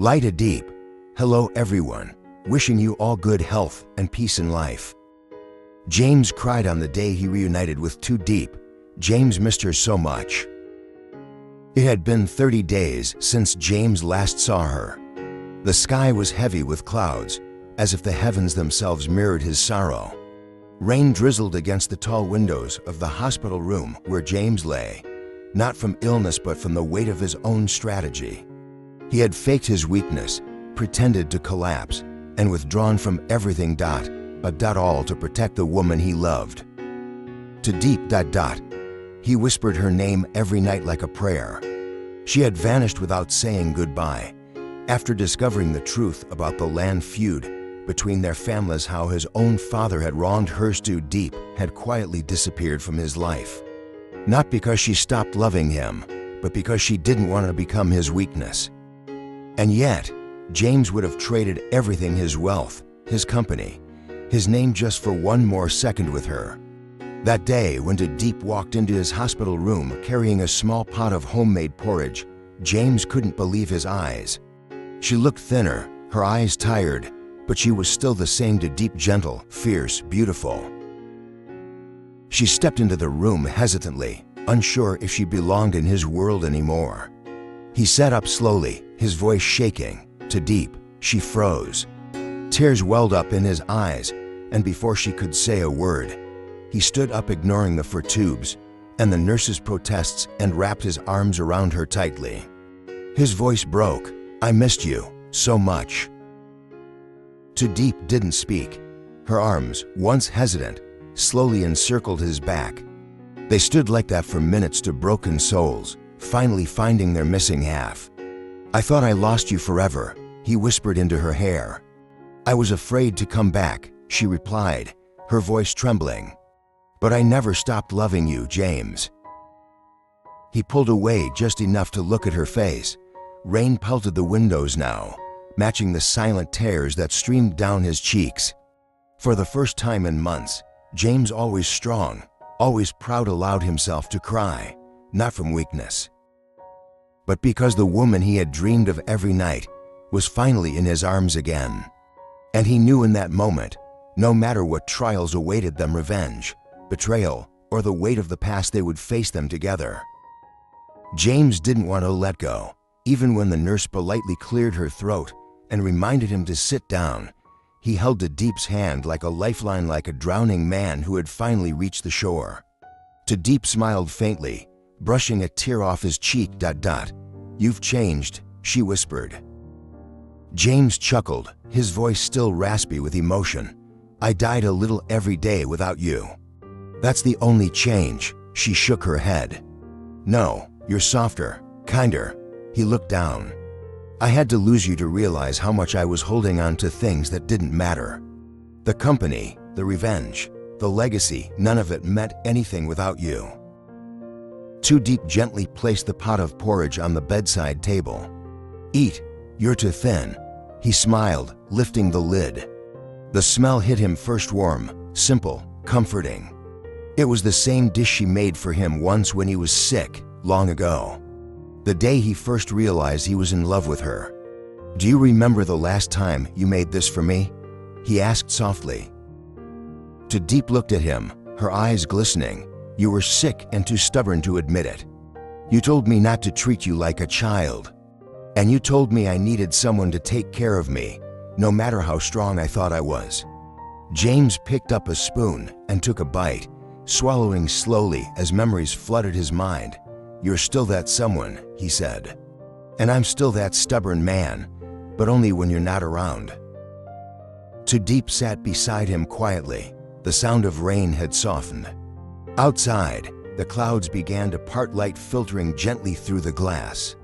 Tu Diep. Hello everyone, wishing you all good health and peace in life. James cried on the day he reunited with Tu Diep. James missed her so much. It had been 30 days since James last saw her. The sky was heavy with clouds, as if the heavens themselves mirrored his sorrow. Rain drizzled against the tall windows of the hospital room where James lay, not from illness but from the weight of his own strategy. He had faked his weakness, pretended to collapse, and withdrawn from everything all to protect the woman he loved. Tu Diep. He whispered her name every night like a prayer. She had vanished without saying goodbye. After discovering the truth about the land feud between their families, how his own father had wronged her, Tu Diep had quietly disappeared from his life. Not because she stopped loving him, but because she didn't want to become his weakness. And yet, James would have traded everything, his wealth, his company, his name, just for one more second with her. That day, when Tu Diep walked into his hospital room carrying a small pot of homemade porridge, James couldn't believe his eyes. She looked thinner, her eyes tired, but she was still the same Tu Diep, gentle, fierce, beautiful. She stepped into the room hesitantly, unsure if she belonged in his world anymore. He sat up slowly, his voice shaking. Tu Diep. She froze. Tears welled up in his eyes, and before she could say a word, he stood up, ignoring the four tubes and the nurse's protests, and wrapped his arms around her tightly. His voice broke. "I missed you so much." Tu Diep didn't speak. Her arms, once hesitant, slowly encircled his back. They stood like that for minutes, two broken souls, finally finding their missing half. "I thought I lost you forever," he whispered into her hair. "I was afraid to come back," she replied, her voice trembling. "But I never stopped loving you, James." He pulled away just enough to look at her face. Rain pelted the windows now, matching the silent tears that streamed down his cheeks. For the first time in months, James, always strong, always proud, allowed himself to cry, not from weakness, but because the woman he had dreamed of every night was finally in his arms again. And he knew in that moment, no matter what trials awaited them, revenge, betrayal, or the weight of the past, they would face them together. James didn't want to let go, even when the nurse politely cleared her throat and reminded him to sit down. He held Tu Diep's hand like a lifeline, like a drowning man who had finally reached the shore. Tu Diep smiled faintly, brushing a tear off his cheek. "You've changed," she whispered. James chuckled, his voice still raspy with emotion. "I died a little every day without you." "That's the only change," she shook her head. "No, you're softer, kinder." He looked down. "I had to lose you to realize how much I was holding on to things that didn't matter. The company, the revenge, the legacy, none of it meant anything without you." Tu Diep gently placed the pot of porridge on the bedside table. "Eat, you're too thin." He smiled, lifting the lid. The smell hit him first, warm, simple, comforting. It was the same dish she made for him once when he was sick, long ago. The day he first realized he was in love with her. "Do you remember the last time you made this for me?" he asked softly. Tu Diep looked at him, her eyes glistening. "You were sick and too stubborn to admit it. You told me not to treat you like a child. And you told me I needed someone to take care of me, no matter how strong I thought I was." James picked up a spoon and took a bite, swallowing slowly as memories flooded his mind. "You're still that someone," he said. "And I'm still that stubborn man, but only when you're not around." Tu Diep sat beside him quietly. The sound of rain had softened. Outside, the clouds began to part, light filtering gently through the glass.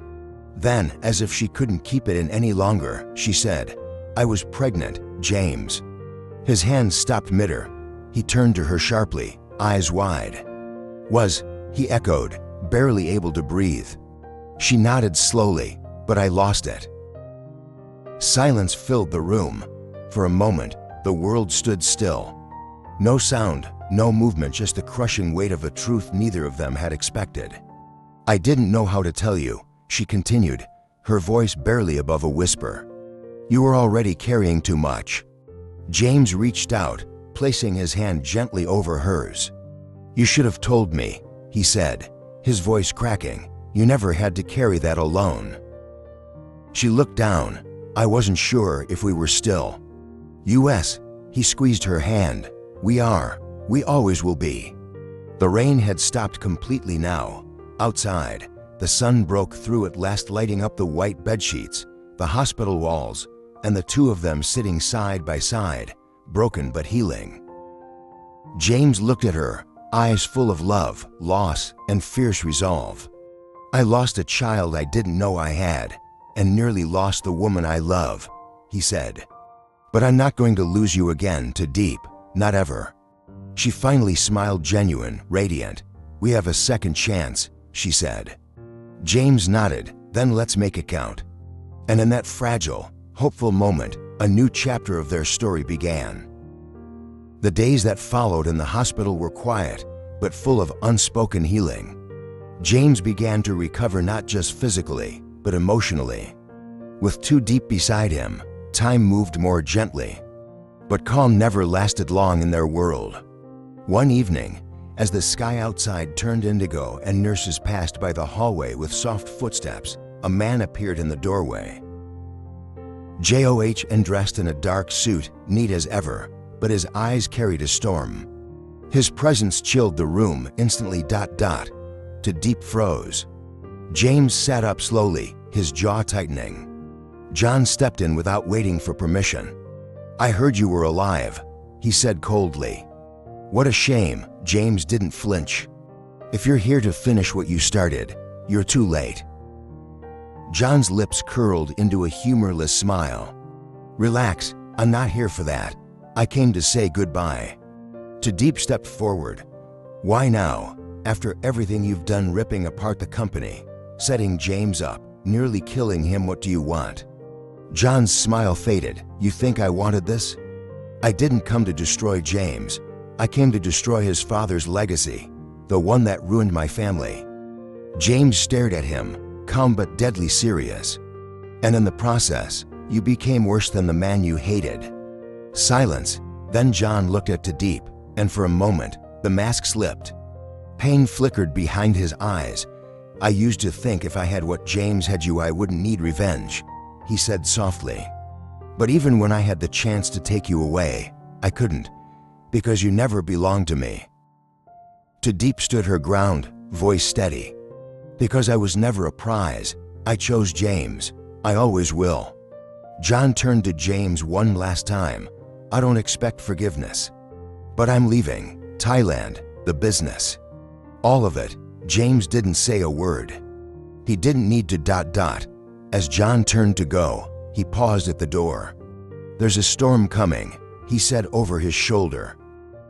Then, as if she couldn't keep it in any longer, she said, "I was pregnant, James." His hand stopped mid-air. He turned to her sharply, eyes wide. "Was," he echoed, barely able to breathe. She nodded slowly, "But I lost it." Silence filled the room. For a moment, the world stood still. No sound, no movement, just the crushing weight of a truth neither of them had expected. "I didn't know how to tell you," she continued, her voice barely above a whisper. "You are already carrying too much." James reached out, placing his hand gently over hers. "You should have told me," he said, his voice cracking. "You never had to carry that alone." She looked down. "I wasn't sure if we were still." "US," he squeezed her hand. "We are. We always will be." The rain had stopped completely now. Outside, the sun broke through at last, lighting up the white bedsheets, the hospital walls, and the two of them sitting side by side, broken but healing. James looked at her, eyes full of love, loss, and fierce resolve. "I lost a child I didn't know I had, and nearly lost the woman I love," he said. "But I'm not going to lose you again, Tu Diep, not ever." She finally smiled, genuine, radiant. "We have a second chance," she said. James nodded. "Then let's make it count." And in that fragile, hopeful moment, a new chapter of their story began. The days that followed in the hospital were quiet, but full of unspoken healing. James began to recover, not just physically, but emotionally. With Tu Diep beside him, time moved more gently. But calm never lasted long in their world. One evening, as the sky outside turned indigo and nurses passed by the hallway with soft footsteps, a man appeared in the doorway. Joh and dressed in a dark suit, neat as ever, but his eyes carried a storm. His presence chilled the room instantly. Tu Diep froze. James sat up slowly, his jaw tightening. John stepped in without waiting for permission. "I heard you were alive," he said coldly. "What a shame." James didn't flinch. "If you're here to finish what you started, you're too late." John's lips curled into a humorless smile. "Relax, I'm not here for that. I came to say goodbye." Tu Diep stepped forward. "Why now, after everything you've done, ripping apart the company, setting James up, nearly killing him? What do you want?" John's smile faded. "You think I wanted this? I didn't come to destroy James. I came to destroy his father's legacy, the one that ruined my family." James stared at him, calm but deadly serious. "And in the process, you became worse than the man you hated." Silence. Then John looked at Tu Diep, and for a moment, the mask slipped. Pain flickered behind his eyes. "I used to think if I had what James had, I wouldn't need revenge," he said softly. "But even when I had the chance to take you away, I couldn't, because you never belonged to me." Tu Diep stood her ground, voice steady. "Because I was never a prize. I chose James. I always will." John turned to James one last time. "I don't expect forgiveness. But I'm leaving. Thailand, the business. All of it." James didn't say a word. He didn't need to. As John turned to go, he paused at the door. "There's a storm coming," he said over his shoulder.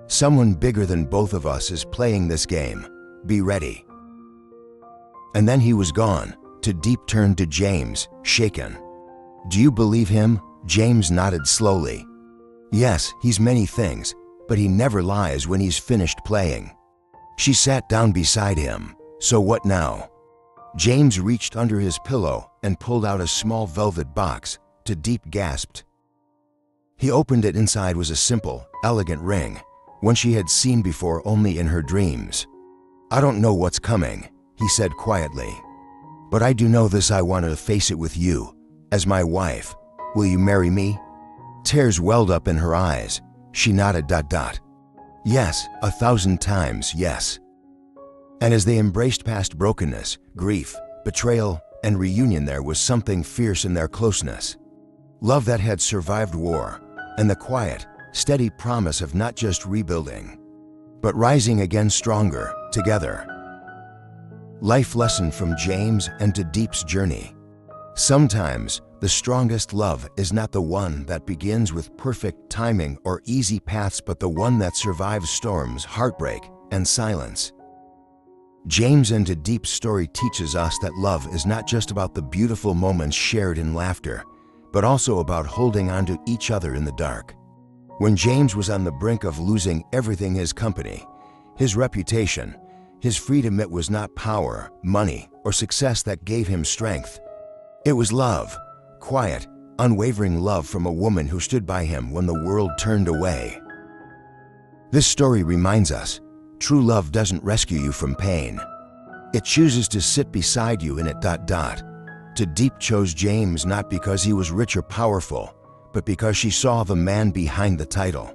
"Someone bigger than both of us is playing this game. Be ready." And then he was gone. Tu Diep turned to James, shaken. "Do you believe him?" James nodded slowly. "Yes, he's many things, but he never lies when he's finished playing." She sat down beside him. "So what now?" James reached under his pillow and pulled out a small velvet box. Tu Diep gasped. He opened it. Inside was a simple, elegant ring, one she had seen before only in her dreams. "I don't know what's coming," he said quietly. "But I do know this: I want to face it with you, as my wife. Will you marry me?" Tears welled up in her eyes. She nodded. "Yes, 1,000 times yes." And as they embraced past brokenness, grief, betrayal, and reunion, there was something fierce in their closeness. Love that had survived war, and the quiet, steady promise of not just rebuilding, but rising again stronger, together. Life lesson from James and Tu Diep's journey. Sometimes, the strongest love is not the one that begins with perfect timing or easy paths, but the one that survives storms, heartbreak, and silence. James and Tu Diep's story teaches us that love is not just about the beautiful moments shared in laughter, but also about holding on to each other in the dark. When James was on the brink of losing everything, his company, his reputation, his freedom, it was not power, money, or success that gave him strength. It was love, quiet, unwavering love from a woman who stood by him when the world turned away. This story reminds us, true love doesn't rescue you from pain. It chooses to sit beside you in it. Tu Diep chose James not because he was rich or powerful, but because she saw the man behind the title.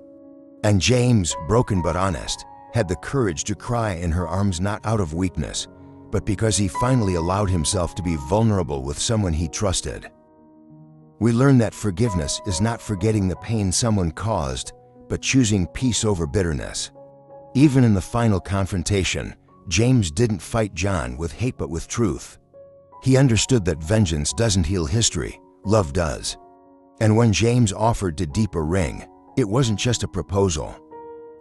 And James, broken but honest, had the courage to cry in her arms not out of weakness, but because he finally allowed himself to be vulnerable with someone he trusted. We learn that forgiveness is not forgetting the pain someone caused, but choosing peace over bitterness. Even in the final confrontation, James didn't fight John with hate but with truth. He understood that vengeance doesn't heal history, love does. And when James offered Tu Diep a ring, it wasn't just a proposal.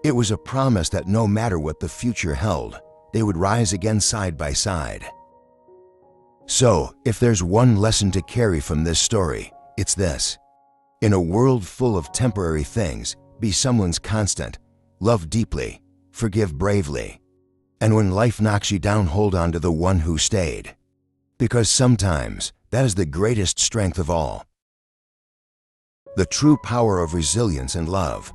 It was a promise that no matter what the future held, they would rise again side by side. So, if there's one lesson to carry from this story, it's this. In a world full of temporary things, be someone's constant, love deeply, forgive bravely. And when life knocks you down, hold on to the one who stayed. Because sometimes, that is the greatest strength of all. The true power of resilience and love.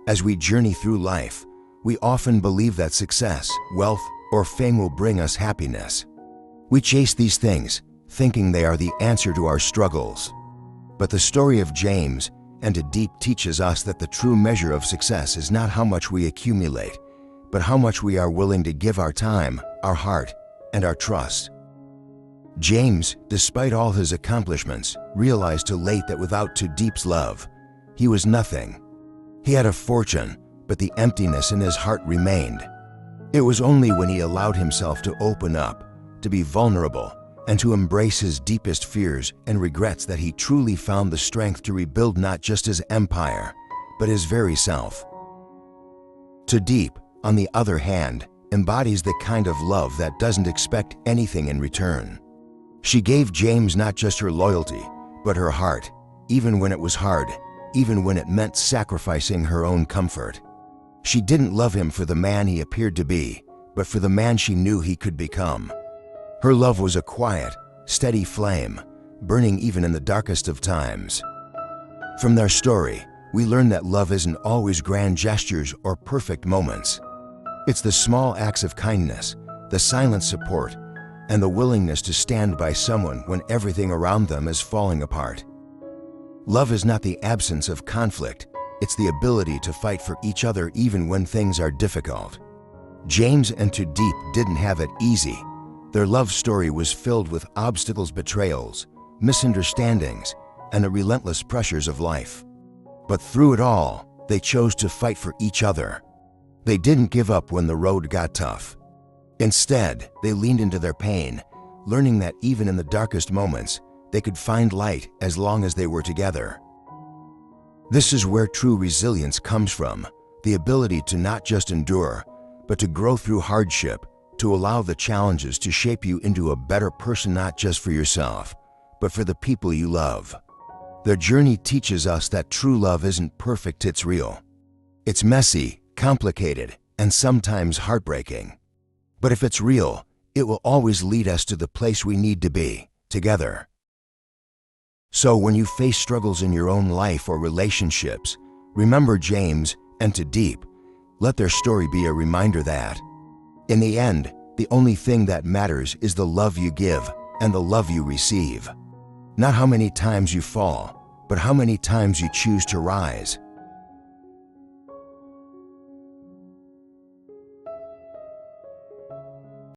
As we journey through life, we often believe that success, wealth, or fame will bring us happiness. We chase these things, thinking they are the answer to our struggles. But the story of James and Tu Diep teaches us that the true measure of success is not how much we accumulate, but how much we are willing to give our time, our heart, and our trust. James, despite all his accomplishments, realized too late that without Tu Diep's love, he was nothing. He had a fortune, but the emptiness in his heart remained. It was only when he allowed himself to open up, to be vulnerable, and to embrace his deepest fears and regrets that he truly found the strength to rebuild not just his empire, but his very self. Tu Diep, on the other hand, embodies the kind of love that doesn't expect anything in return. She gave James not just her loyalty, but her heart, even when it was hard, even when it meant sacrificing her own comfort. She didn't love him for the man he appeared to be, but for the man she knew he could become. Her love was a quiet, steady flame, burning even in the darkest of times. From their story, we learn that love isn't always grand gestures or perfect moments. It's the small acts of kindness, the silent support, and the willingness to stand by someone when everything around them is falling apart. Love is not the absence of conflict, it's the ability to fight for each other even when things are difficult. James and Tu Diep didn't have it easy. Their love story was filled with obstacles, betrayals, misunderstandings, and the relentless pressures of life. But through it all, they chose to fight for each other. They didn't give up when the road got tough. Instead, they leaned into their pain, learning that even in the darkest moments, they could find light as long as they were together. This is where true resilience comes from, the ability to not just endure, but to grow through hardship, to allow the challenges to shape you into a better person not just for yourself, but for the people you love. Their journey teaches us that true love isn't perfect, it's real. It's messy, complicated, and sometimes heartbreaking. But if it's real, it will always lead us to the place we need to be, together. So when you face struggles in your own life or relationships, remember James and Tu Diep. Let their story be a reminder that, in the end, the only thing that matters is the love you give and the love you receive. Not how many times you fall, but how many times you choose to rise.